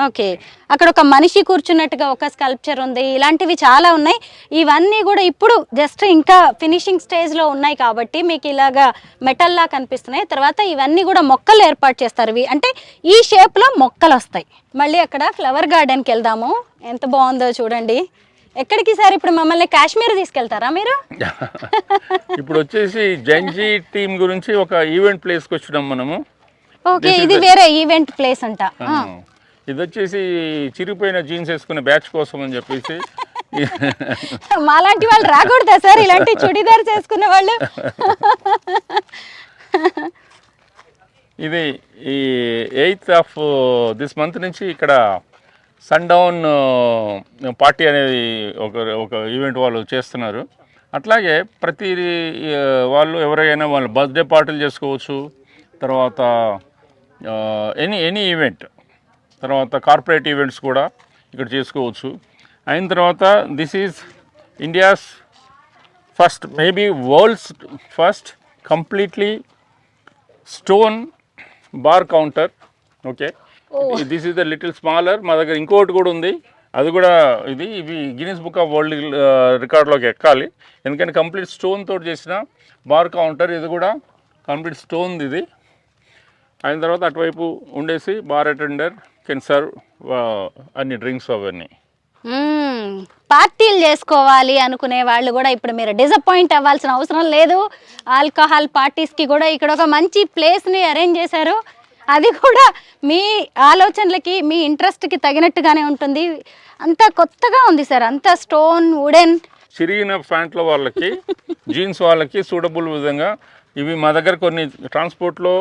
ఓకే, అక్కడ ఒక మనిషి కూర్చున్నట్టుగా ఒక స్కల్ప్చర్ ఉంది. ఇలాంటివి చాలా ఉన్నాయి. ఇవన్నీ కూడా ఇప్పుడు జస్ట్ ఇంకా ఫినిషింగ్ స్టేజ్ లో ఉన్నాయి కాబట్టి మీకు ఇలాగా మెటల్ లా కనిపిస్తున్నాయి. తర్వాత ఇవన్నీ కూడా మొక్కలు ఏర్పాటు చేస్తారు. ఇవి అంటే ఈ షేప్ లో మొక్కలు వస్తాయి. మళ్ళీ అక్కడ ఫ్లవర్ గార్డెన్ కి వెళ్దాము. ఎంత బాగుందో చూడండి. ఎక్కడికి సార్ ఇప్పుడు మమ్మల్ని కాశ్మీర్ తీసుకెళ్తారా మీరు? ఇప్పుడు వచ్చేసి జంజీ టీమ్ గురించి ఒక ఈవెంట్ ప్లేస్ కి వచ్చినాం మనము. ఓకే, ఇది వేరే ఈవెంట్ ప్లేస్ అంట. ఇది వచ్చేసి చిరిగిపోయిన జీన్స్ వేసుకునే బ్యాచ్ కోసం అని చెప్పేసి. మాలాంటి వాళ్ళు రాకూడదా సార్ ఇలాంటి చుడిదార్ చేసుకునే వాళ్ళు? ఇది ఈ 8th of this month నుంచి ఇక్కడ సన్ డౌన్ పార్టీ అనేది ఒక ఈవెంట్ వాళ్ళు చేస్తున్నారు. అట్లాగే ప్రతి వాళ్ళు ఎవరైనా వాళ్ళ బర్త్డే పార్టీలు చేసుకోవచ్చు. తర్వాత ఎనీ ఈవెంట్, తర్వాత కార్పొరేట్ ఈవెంట్స్ కూడా ఇక్కడ చేసుకోవచ్చు. అయిన తర్వాత this is India's first, maybe world's first completely stone bar counter. Okay, this is the little smaller. మా దగ్గర ఇంకోటి కూడా ఉంది. అది కూడా ఇవి గిన్నెస్ బుక్ ఆఫ్ వరల్డ్ రికార్డ్లోకి ఎక్కాలి. ఎందుకంటే కంప్లీట్ స్టోన్ తోటి చేసిన బార్ కౌంటర్. ఇది కూడా కంప్లీట్ స్టోన్. ఇది అయిన తర్వాత అటువైపు ఉండేసి బార్ అటెండర్ కెన్ సర్వ్ అన్ని డ్రింక్స్ అవన్నీ. పార్టీలు చేసుకోవాలి అనుకునే వాళ్ళు కూడా ఇప్పుడు మీరు డిసప్పాయింట్ అవ్వాల్సిన అవసరం లేదు. ఆల్కహాల్ పార్టీస్కి కూడా ఇక్కడ ఒక మంచి ప్లేస్ని అరేంజ్ చేశారు. అది కూడా మీ ఆలోచనలకి మీ ఇంట్రెస్ట్కి తగినట్టుగానే ఉంటుంది. అంతా కొత్తగా ఉంది సార్, అంతా స్టోన్ వుడెన్. చిరిగిన ప్యాంట్ల వాళ్ళకి జీన్స్ వాళ్ళకి సూటబుల్ విధంగా ఇవి మా దగ్గర కొన్ని ట్రాన్స్పోర్ట్లో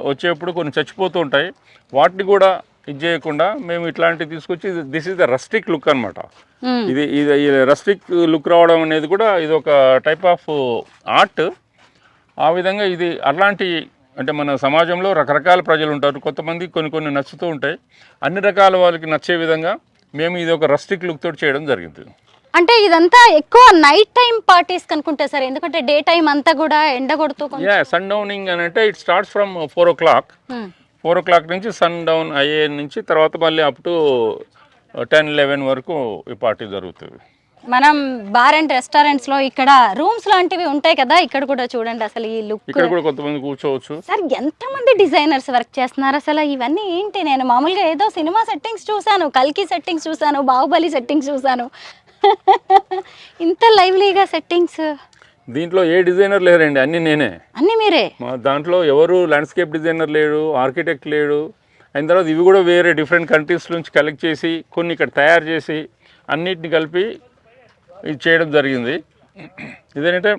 వచ్చేప్పుడు కొన్ని చచ్చిపోతూ ఉంటాయి. వాటిని కూడా ఇది చేయకుండా మేము ఇట్లాంటివి తీసుకొచ్చి this is the rustic look అనమాట. ఇది రస్టిక్ లుక్ రావడం అనేది కూడా ఇది ఒక టైప్ ఆఫ్ ఆర్ట్. ఆ విధంగా ఇది అలాంటి అంటే మన సమాజంలో రకరకాల ప్రజలు ఉంటారు. కొంతమంది కొన్ని నచ్చుతూ ఉంటాయి. అన్ని రకాల వాళ్ళకి నచ్చే విధంగా మేము ఇది ఒక రస్టిక్ లుక్ తోటి చేయడం జరిగింది. అంటే ఇదంతా ఎక్కువ నైట్ టైం పార్టీస్ కనుకుంటా సార్, ఎందుకంటే డే టైం అంతా కూడా ఎండ కొడుతూ సన్ డౌనింగ్ అని అంటే it starts from 4 o'clock. 4 o'clock నుంచి సన్ డౌన్ అయ్యే నుంచి తర్వాత మళ్ళీ అప్ టు 10-11 వరకు ఈ పార్టీ జరుగుతుంది. మనం బార్ అండ్ రెస్టారెంట్స్ లో ఇక్కడ రూమ్స్ లాంటివి ఉంటాయి కదా, ఇక్కడ కూడా చూడండి అసలు ఈ లుక్. ఇక్కడ కూడా కొంతమంది కూర్చోవచ్చు. సార్ ఎంతమంది డిజైనర్స్ వర్క్ చేస్తున్నారు అసలు. ఇవన్నీ ఏంటి, నేను మామూలుగా ఏదో సినిమా సెట్టింగ్స్ చూసాను, కల్కి సెట్టింగ్స్ చూసాను, బాహుబలి సెట్టింగ్స్ చూసాను. ఇంత లైవ్లీగా సెట్టింగ్స్. దీంట్లో ఏ డిజైనర్ లేరండి, అన్ని నేనే. అన్ని మీరే? మా దాంట్లో ఎవరు ల్యాండ్స్కేప్ డిజైనర్ లేడు, ఆర్కిటెక్ట్ లేడు. అయిన తర్వాత ఇవి కూడా వేరే డిఫరెంట్ కంట్రీస్ నుంచి కలెక్ట్ చేసి కొన్ని ఇక్కడ తయారు చేసి అన్నిటిని కలిపి ఇది చేయడం జరిగింది. ఇదేంటంటే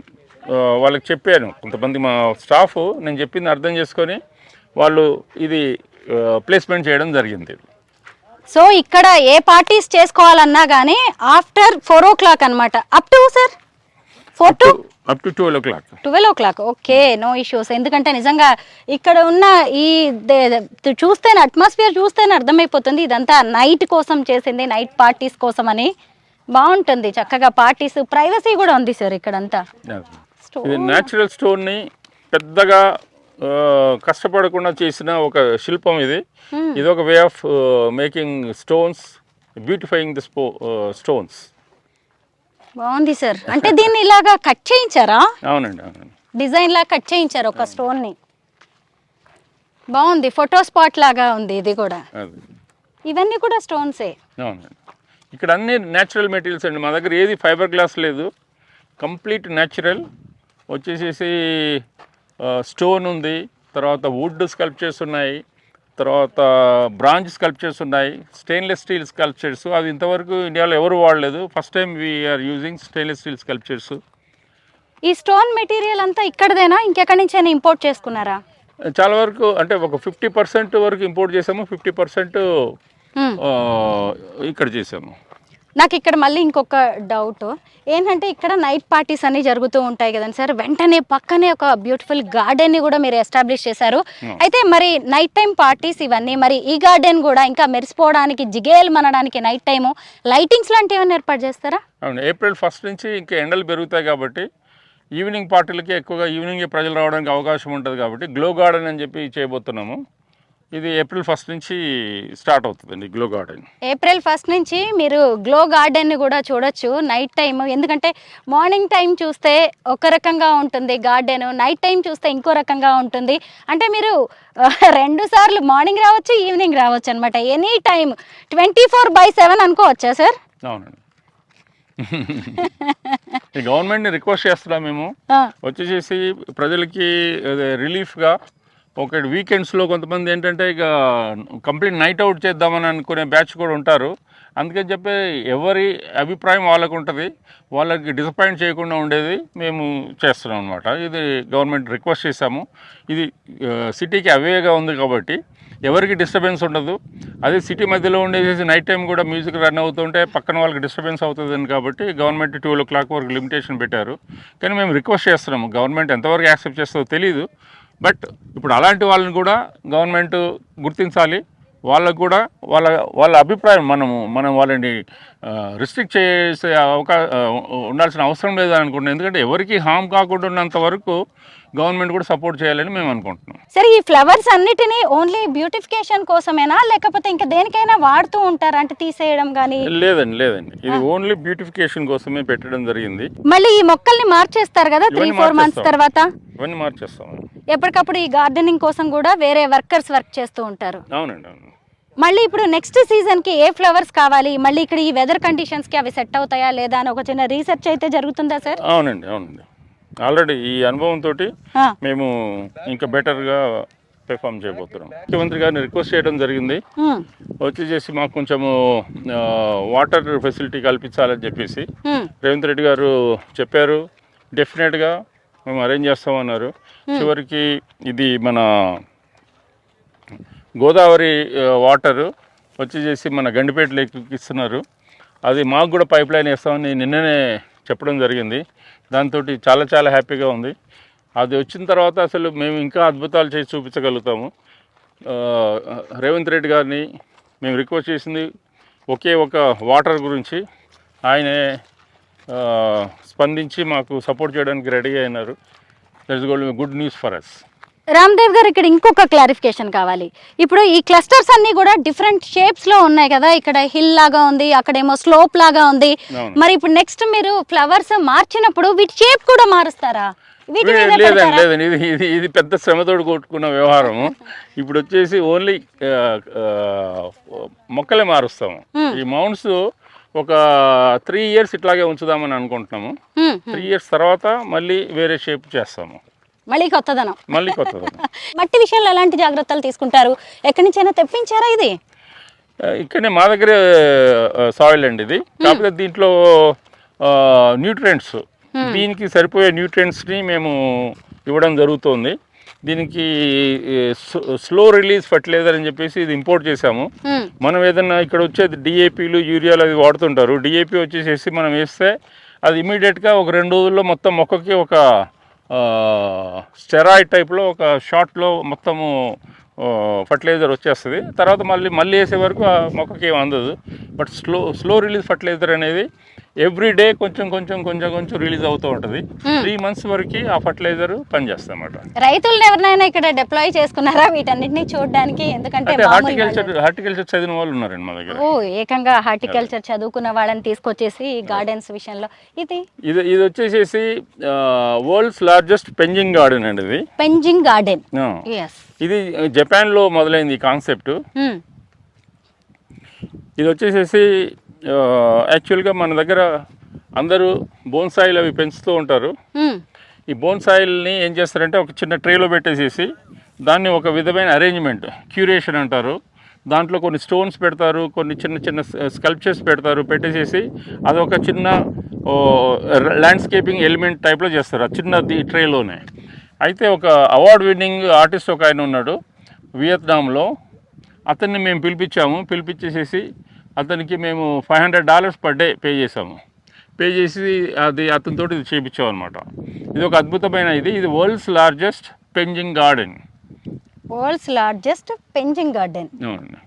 వాళ్ళకి చెప్పాను, కొంతమంది మా స్టాఫ్ నేను చెప్పింది అర్థం చేసుకొని వాళ్ళు ఇది ప్లేస్మెంట్ చేయడం జరిగింది. సో ఇక్కడ ఏ పార్టీస్ చేసుకోవాలన్నా కానీ ఆఫ్టర్ 4 o'clock అనమాట. Up to sir 4 to up to 12 o'clock. 12 o'clock. Okay, no issues. ఎందుకంటే నిజంగా ఇక్కడ ఉన్న ఈ చూస్తేనే అట్మాస్ఫియర్ చూస్తేనే అర్థమైపోతుంది ఇదంతా నైట్ కోసం చేసింది, నైట్ పార్టీస్ కోసం అని. బాగుంటుంది చక్కగా పార్టీస్, ప్రైవసీ కూడా ఉంది సార్ ఇక్కడంతా. ఇది న్యాచురల్ స్టోన్ని పెద్దగా కష్టపడకుండా చేసిన ఒక శిల్పం ఇది. ఇది ఒక way of making stones, beautifying the stones. బాగుంది సార్. అంటే దీన్ని ఇలాగా కట్ చేయించారా? అవునండి, అవునండి. డిజైన్ లాగా కట్ చేయించారు ఒక స్టోన్ ని. బాగుంది, ఫోటో స్పాట్ లాగా ఉంది ఇది కూడా. ఇవన్నీ కూడా స్టోన్సే. అవునండి, ఇక్కడ అన్ని న్యాచురల్ మెటీరియల్స్ అండి. మా దగ్గర ఏది ఫైబర్ గ్లాస్ లేదు, కంప్లీట్ న్యాచురల్. వచ్చేసేసి స్టోన్ ఉంది, తర్వాత వుడ్ స్కల్ప్చర్స్ ఉన్నాయి, తర్వాత బ్రాంజ్ స్కల్ప్చర్స్ ఉన్నాయి, స్టెయిన్లెస్ స్టీల్ స్కల్ప్చర్స్. అవి ఇంతవరకు ఇండియాలో ఎవరు వాడలేదు. First time we're using stainless steel sculptures. ఈ స్టోన్ మెటీరియల్ అంతా ఇక్కడదేనా, ఇంకెక్కడి నుంచి ఇంపోర్ట్ చేసుకున్నారా? చాలా వరకు అంటే ఒక 50% వరకు ఇంపోర్ట్ చేసాము, 50% ఇక్కడ చేసాము. నాకు ఇక్కడ మళ్ళీ ఇంకొక డౌట్ ఏంటంటే ఇక్కడ నైట్ పార్టీస్ అన్ని జరుగుతూ ఉంటాయి కదండి సార్, వెంటనే పక్కనే ఒక బ్యూటిఫుల్ గార్డెన్ని కూడా మీరు ఎస్టాబ్లిష్ చేశారు. అయితే మరి నైట్ టైం పార్టీస్ ఇవన్నీ, మరి ఈ గార్డెన్ కూడా ఇంకా మెరిసిపోవడానికి, జిగేల్ మనడానికి నైట్ టైము లైటింగ్స్ లాంటివి ఏమైనా ఏర్పాటు చేస్తారా? అవును, April 1 నుంచి ఇంకా ఎండలు పెరుగుతాయి కాబట్టి ఈవినింగ్ పార్టీలకి ఎక్కువగా ఈవినింగ్ ప్రజలు రావడానికి అవకాశం ఉంటుంది కాబట్టి గ్లో గార్డెన్ అని చెప్పి చేయబోతున్నాము. ఇది April 1 నుంచి స్టార్ట్ అవుతుందండి గ్లో గార్డెన్. April 1 నుంచి మీరు గ్లో గార్డెన్ని కూడా చూడొచ్చు నైట్ టైం. ఎందుకంటే మార్నింగ్ టైం చూస్తే ఒక రకంగా ఉంటుంది గార్డెన్, నైట్ టైం చూస్తే ఇంకో రకంగా ఉంటుంది. అంటే మీరు 2 సార్లు మార్నింగ్ రావచ్చు, ఈవినింగ్ రావచ్చు అనమాట. ఎనీ టైం 24/7 అనుకోవచ్చా సార్? అవునండి. గవర్నమెంట్ని రిక్వెస్ట్ చేస్తున్నాం మేము, వచ్చేసేసి ప్రజలకి రిలీఫ్గా ఒక వీకెండ్స్లో కొంతమంది ఏంటంటే ఇక కంప్లీట్ నైట్ అవుట్ చేద్దామని అనుకునే బ్యాచ్ కూడా ఉంటారు. అందుకని చెప్పి ఎవరి అభిప్రాయం వాళ్ళకు ఉంటుంది, వాళ్ళకి డిసప్పాయింట్ చేయకుండా ఉండేది మేము చేస్తున్నాం అనమాట. ఇది గవర్నమెంట్ రిక్వెస్ట్ చేశాము. ఇది సిటీకి అవేగా ఉంది కాబట్టి ఎవరికి డిస్టర్బెన్స్ ఉండదు. అదే సిటీ మధ్యలో ఉండేసి నైట్ టైం కూడా మ్యూజిక్ రన్ అవుతుంటే పక్కన వాళ్ళకి డిస్టర్బెన్స్ అవుతుందని కాబట్టి గవర్నమెంట్ 12 o'clock వరకు లిమిటేషన్ పెట్టారు. కానీ మేము రిక్వెస్ట్ చేస్తున్నాము, గవర్నమెంట్ ఎంతవరకు యాక్సెప్ట్ చేస్తుందో తెలీదు. బట్ ఇప్పుడు అలాంటి వాళ్ళని కూడా గవర్నమెంట్ గుర్తించాలి. వాళ్ళకు కూడా వాళ్ళ అభిప్రాయం మనం వాళ్ళని రిస్ట్రిక్ట్ చేసే ఉండాల్సిన అవసరం లేదని అనుకుంటున్నాం. ఎందుకంటే ఎవరికి హామ్ కాకుండా ఉన్నంత వరకు గవర్నమెంట్ కూడా సపోర్ట్ చేయాలని మేము అనుకుంటున్నాం. సరే, ఈ ఫ్లవర్స్ అన్నిటినీ ఓన్లీ బ్యూటిఫికేషన్ కోసమేనా లేకపోతే ఇంకా దేనికైనా వాడుతూ ఉంటారా? అంటే తీసేయడం కానీ? లేదండి, ఇది ఓన్లీ బ్యూటిఫికేషన్ కోసమే పెట్టడం జరిగింది. మళ్ళీ ఈ మొక్కల్ని మార్చేస్తారు కదా 3-4 months తర్వాత? ఇవన్నీ మార్చేస్తాం. ఎప్పటికప్పుడు ఈ గార్డెనింగ్ కోసం కూడా వేరే వర్కర్స్ వర్క్ చేస్తూ ఉంటారు. అవునండి, అవును. మళ్ళీ ఇప్పుడు నెక్స్ట్ సీజన్కి ఏ ఫ్లవర్స్ కావాలి, మళ్ళీ ఇక్కడ ఈ వెదర్ కండిషన్స్కి అవి సెట్ అవుతాయా లేదా అని ఒక చిన్న రీసెర్చ్ అయితే జరుగుతుందా సార్? అవునండి. ఆల్రెడీ ఈ అనుభవంతో మేము ఇంకా బెటర్గా పెర్ఫామ్ చేయబోతున్నాం. ముఖ్యమంత్రి గారిని రిక్వెస్ట్ చేయడం జరిగింది, వచ్చేసి మాకు కొంచెము వాటర్ ఫెసిలిటీ కల్పించాలని చెప్పేసి రేవంత్ రెడ్డి గారు చెప్పారు. డెఫినెట్గా మేము అరేంజ్ చేస్తామన్నారు. చివరికి ఇది మన గోదావరి వాటర్ వచ్చేసి మన గండిపేట లేక్కి ఇస్తున్నారు. అది మాకు కూడా పైప్ లైన్ వేస్తామని నిన్ననే చెప్పడం జరిగింది. దాంతో చాలా హ్యాపీగా ఉంది. అది వచ్చిన తర్వాత అసలు మేము ఇంకా అద్భుతాలు చేసి చూపించగలుగుతాము. రేవంత్ రెడ్డి గారిని మేము రిక్వెస్ట్ చేసింది ఒకే ఒక వాటర్ గురించి. ఆయనే స్పందించి మాకు సపోర్ట్ చేయడానికి రెడీ అయినారు. That's going to be good news for us. Ramdev garu, ఇక్కడ ఇంకొక క్లారిఫికేషన్ కావాలి. ఇప్పుడు ఈ క్లస్టర్స్ అన్ని కూడా డిఫరెంట్ షేప్స్ లో ఉన్నాయి కదా, ఇక్కడ హిల్ లాగా ఉంది, అక్కడేమో స్లోప్ లాగా ఉంది. మరి ఇప్పుడు నెక్స్ట్ మీరు ఫ్లవర్స్ మార్చినప్పుడు వీటి షేప్ కూడా మారుస్తారా? లేదండి, ఇది పెద్ద శ్రమతోడు కొట్టుకున్న వ్యవహారము. ఇప్పుడు వచ్చేసి ఓన్లీ మొక్కలే మారుస్తాము. ఈ మౌంట్స్ ఒక 3 years ఇట్లాగే ఉంచుదామని అనుకుంటున్నాము. 3 years తర్వాత మళ్ళీ వేరే షేప్ చేస్తాము. మళ్ళీ కొత్తదనం. మట్టి విషయంలో ఎలాంటి జాగ్రత్తలు తీసుకుంటారు? ఎక్కడి నుంచైనా తెప్పించారా? ఇది ఇక్కడనే మా దగ్గరే సాయిల్ అండి ఇది. కాకపోతే దీంట్లో న్యూట్రియంట్స్, దీనికి సరిపోయే న్యూట్రియంట్స్ని మేము ఇవ్వడం జరుగుతుంది. దీనికి స్లో రిలీజ్ ఫర్టిలైజర్ అని చెప్పేసి ఇది ఇంపోర్ట్ చేసాము. మనం ఏదన్నా ఇక్కడ వచ్చేది డిఏపీలు, యూరియాలు అది వాడుతుంటారు. డిఏపీ వచ్చేసేసి మనం వేస్తే అది ఇమీడియట్గా ఒక 2 రోజుల్లో మొత్తం మొక్కకి ఒక స్టెరాయిడ్ టైప్లో ఒక షార్ట్లో మొత్తము ఫర్టిలైజర్ వచ్చేస్తుంది. తర్వాత మళ్ళీ వేసే వరకు ఆ మొక్కకి ఏం అందదు. బట్ స్లో రిలీజ్ ఫర్టిలైజర్ అనేది ఎవ్రీ డే కొంచెం రిలీజ్ అవుతూ ఉంటుంది. 3 months వరకు ఆ ఫర్టిలైజర్ పనిచేస్తుంది అన్నమాట. రైతులను ఎవరినైనా ఇక్కడ డిప్లాయ్ చేసుకున్నారా వీటన్నిటిని చూడడానికి? ఎందుకంటే హార్టికల్చర్ చదివిన వాళ్ళు ఉన్నారండి మా దగ్గర. ఏకంగా హార్టికల్చర్ చదువుకున్న వాళ్ళని తీసుకొచ్చేసి గార్డెన్స్ విషయంలో ఇది వచ్చేసేసి వరల్డ్స్ లార్జెస్ట్ పెంజింగ్ గార్డెన్ అండి. ఇది పెంజింగ్ గార్డెన్. ఇది జపాన్లో మొదలైంది ఈ కాన్సెప్ట్. ఇది వచ్చేసేసి యాక్చువల్గా మన దగ్గర అందరూ బోన్సాయిల్ అవి పెంచుతూ ఉంటారు. ఈ బోన్సాయిల్ని ఏం చేస్తారంటే ఒక చిన్న ట్రేలో పెట్టేసేసి దాన్ని ఒక విధమైన అరేంజ్మెంట్, క్యూరేషన్ అంటారు. దాంట్లో కొన్ని స్టోన్స్ పెడతారు, కొన్ని చిన్న స్కల్ప్చర్స్ పెడతారు. పెట్టేసేసి అదొక చిన్న ల్యాండ్స్కేపింగ్ ఎలిమెంట్ టైప్లో చేస్తారు ఆ చిన్న ట్రేలోనే. అయితే ఒక అవార్డ్ విన్నింగ్ ఆర్టిస్ట్ ఒక ఆయన ఉన్నాడు వియత్నాంలో. అతన్ని మేము పిలిపించేసేసి అతనికి మేము $500 పర్ డే పే చేసాము. పే చేసి అది అతనితోటి ఇది చేయించాం అనమాట. ఇది ఒక అద్భుతమైన ఇది world's largest penjing garden. World's largest penjing garden. అవునండి.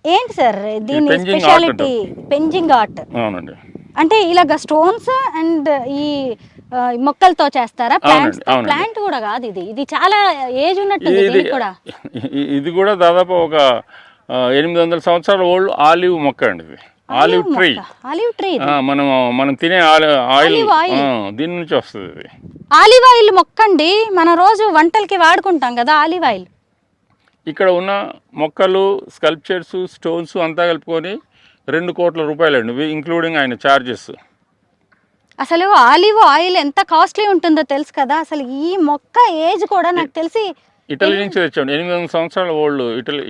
ఏంటి సార్ దీని పెంజింగ్ స్పెషాలిటీ? పెంజింగ్ ఆర్ట్ అవునండి. అంటే ఇలాగ స్టోన్స్ అండ్ ఈ మొక్కలతో చేస్తారా? ప్లాంట్స్? అవునండి. ప్లాంట్ కూడా కాదు ఇది, ఇది చాలా ఏజ్ ఉన్నట్టు కూడా. ఇది కూడా దాదాపు ఒక 800 సంవత్సరాల ఓల్డ్ ఆలివ్ మొక్క అండి. ఇది ఆలివ్ ట్రీ. ఆలివ్ ట్రీ మనం తినే ఆయిల్ దీని నుంచి వస్తుంది. ఇది ఆలివ్ ఆయిల్ మొక్క అండి, మనం రోజు వంటలకి వాడుకుంటాం కదా ఆలివ్ ఆయిల్. ఇక్కడ ఉన్న మొక్కలు, స్కల్ప్చర్స్, స్టోన్స్ అంతా కలుపుకొని 2 కోట్ల రూపాయలండి, ఇంక్లూడింగ్ ఆయన ఛార్జెస్. అసలు ఆలివ్ ఆయిల్ ఎంత కాస్ట్లీ ఉంటుందో తెలుసు కదా. అసలు ఈ మొక్క ఏజ్ కూడా నాకు తెలిసి ఇటలీ నుంచి తెచ్చాడు. 800 సంవత్సరాల ఓల్డ్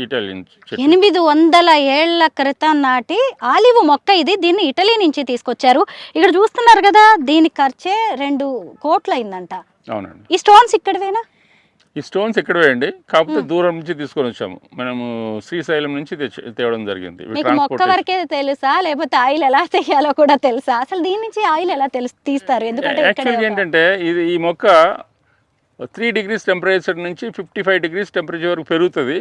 ఇటలీ నుంచి. 800 ఏళ్ల క్రితం నాటి ఆలివ్ మొక్క ఇది. దీన్ని ఇటలీ నుంచి తీసుకొచ్చారు. ఇక్కడ చూస్తున్నారు కదా, దీని ఖర్చే 2 కోట్లు అయిందంట. అవునండి. ఈ స్టోన్స్ ఇక్కడవేనా? ఈ స్టోన్స్ ఎక్కడవే అండి, కాకపోతే దూరం నుంచి తీసుకొని వచ్చాము. మనము శ్రీశైలం నుంచి తేవడం జరిగింది. మీకు మొక్క వరకే తెలుసా లేకపోతే ఆయిల్ ఎలా తీయాలో కూడా తెలుసా? అసలు దీని నుంచి ఆయిల్ ఎలా తీస్తారు? ఎందుకంటే యాక్చువల్గా ఏంటంటే ఈ మొక్క 3 degrees టెంపరేచర్ నుంచి 55 degrees టెంపరేచర్ వరకు పెరుగుతుంది.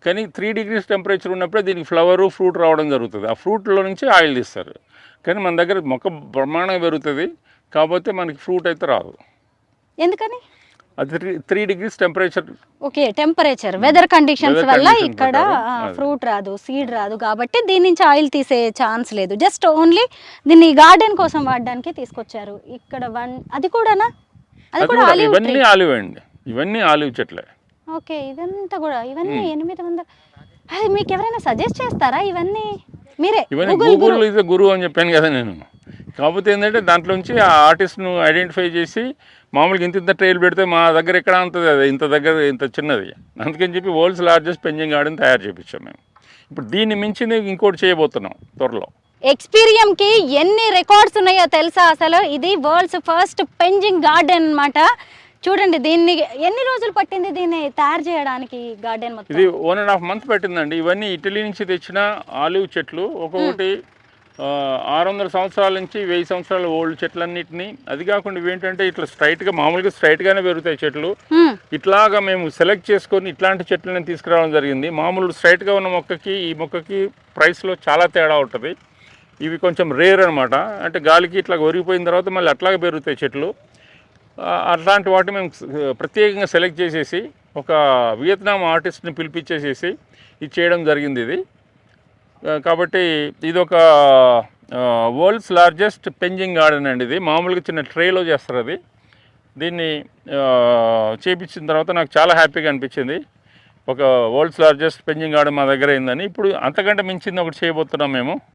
కానీ 3 degrees టెంపరేచర్ ఉన్నప్పుడే దీనికి ఫ్లవరు, ఫ్రూట్ రావడం జరుగుతుంది. ఆ ఫ్రూట్లో నుంచి ఆయిల్ తీస్తారు. కానీ మన దగ్గర మొక్క బ్రహ్మాండంగా పెరుగుతుంది, కాకపోతే మనకి ఫ్రూట్ అయితే రాదు. ఎందుకని? అది 3 degrees temperature. Okay, temperature, weather conditions వల్ల ఇక్కడ ఫ్రూట్ రాదు, సీడ్ రాదు. కాబట్టి దీని నుంచి ఆయిల్ తీసే ఛాన్స్ లేదు. జస్ట్ ఓన్లీ దీన్ని గార్డెన్ కోసం వాడడానికి తీసుకొచ్చారు. ఇక్కడ అది కూడానా? అది కూడా ఆలివ్. ఇవన్నీ ఆలివ్ అండి, ఇవన్నీ ఆలివ్ చెట్లే. ఓకే, ఇదంతా కూడా ఇవన్నీ 800. అది మీకు ఎవరైనా సజెస్ట్ చేస్తారా ఇవన్నీ? మీరే ఇవన్నీ గూగుల్ ఇస్ గురు అని చెప్పాను కదా నేను. కాకపోతే ఏంటంటే దాంట్లోంచి ఆ ఆర్టిస్ట్ను ఐడెంటిఫై చేసి మామూలుగా ఇంత ట్రైల్ పెడితే మా దగ్గర ఎక్కడ అంతది, అది ఇంత చిన్నది. అందుకని చెప్పి వరల్డ్స్ లార్జెస్ట్ పెంజింగ్ గార్డెన్ తయారు చేయించాం మేము. ఇప్పుడు దీన్ని మించింది ఇంకోటి చేయబోతున్నాం త్వరలో. ఎక్స్పీరియంకి ఎన్ని రికార్డ్స్ ఉన్నాయో తెలుసా? అసలు ఇది వరల్డ్స్ ఫస్ట్ పెంజింగ్ గార్డెన్ అన్నమాట. చూడండి, దీన్ని ఎన్ని రోజులు పట్టింది దీన్ని తయారు చేయడానికి? గార్డెన్ మొత్తం ఇది 1.5 months పట్టిందండి. ఇవన్నీ ఇటలీ నుంచి తెచ్చిన ఆలివ్ చెట్లు. ఒక్కొక్కటి 600 సంవత్సరాల నుంచి 1000 సంవత్సరాల ఓల్డ్ చెట్లన్నిటిని. అది కాకుండా ఇవేంటంటే ఇట్లా స్ట్రైట్గా, మామూలుగా స్ట్రైట్గానే పెరుగుతాయి చెట్లు. ఇట్లాగా మేము సెలెక్ట్ చేసుకొని ఇట్లాంటి చెట్లను తీసుకురావడం జరిగింది. మామూలు స్ట్రైట్గా ఉన్న మొక్కకి ఈ మొక్కకి ప్రైస్లో చాలా తేడా ఉంటుంది. ఇవి కొంచెం రేర్ అనమాట. అంటే గాలికి ఇట్లా ఒరిగిపోయిన తర్వాత మళ్ళీ అట్లాగే పెరుగుతాయి చెట్లు. అట్లాంటి వాటిని మేము ప్రత్యేకంగా సెలెక్ట్ చేసేసి ఒక వియత్నాం ఆర్టిస్ట్ని పిలిపించేసేసి ఇది చేయడం జరిగింది. ఇది కాబట్టి ఇది ఒక వరల్డ్స్ లార్జెస్ట్ పెంజింగ్ గార్డెన్ అండి. ఇది మామూలుగా చిన్న ట్రేలో చేస్తారు. అది దీన్ని చేపించిన తర్వాత నాకు చాలా హ్యాపీగా అనిపించింది. ఒక వరల్డ్స్ లార్జెస్ట్ పెంజింగ్ గార్డెన్ మా దగ్గర అయిందని. ఇప్పుడు అంతకంటే మించింది ఒకటి చేయబోతున్నాం మేము.